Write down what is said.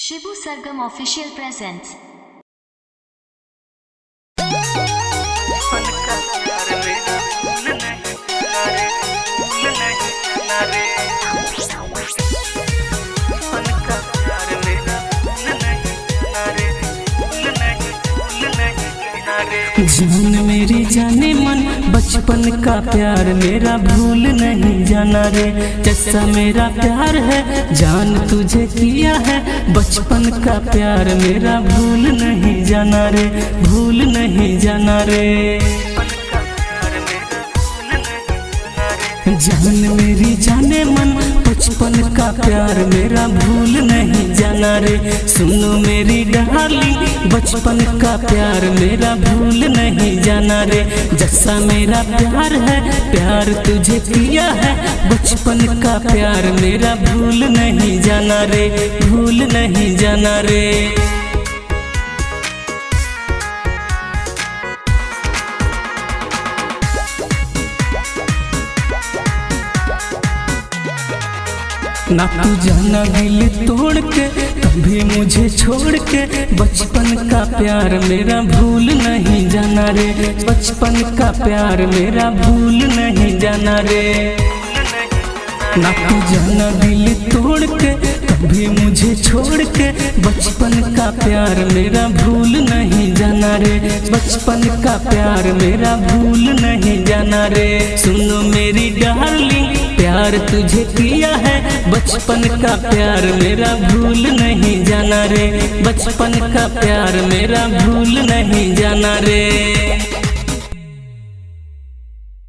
शिबू सरगम official presents. जान मेरी जाने मन बचपन का प्यार मेरा भूल नहीं जाना रे। जैसा मेरा प्यार है जान तुझे किया है, बचपन का प्यार मेरा भूल नहीं जाना रे, भूल नहीं जाना रे। जान मेरी जाने मन बचपन का प्यार मेरा भूल नहीं जाना रे। सुनो मेरी डार्लिंग बचपन का प्यार मेरा भूल नहीं जाना रे। जैसा मेरा प्यार है प्यार तुझे किया है, बचपन का प्यार मेरा भूल नहीं जाना रे, भूल नहीं जाना रे। ना तू जाना दिल तोड़ के कभी मुझे छोड़ के, बचपन का प्यार मेरा भूल नहीं जाना रे, बचपन का प्यार मेरा भूल नहीं जाना रे। ना तू जाना दिल तोड़ के कभी मुझे छोड़ के, बचपन का प्यार मेरा भूल नहीं जाना रे, बचपन का प्यार मेरा भूल नहीं जाना रे। सुनो मेरी डार्लिंग प्यार तुझे किया है, बचपन का प्यार मेरा भूल नहीं जाना रे, बचपन का प्यार मेरा भूल नहीं जाना रे।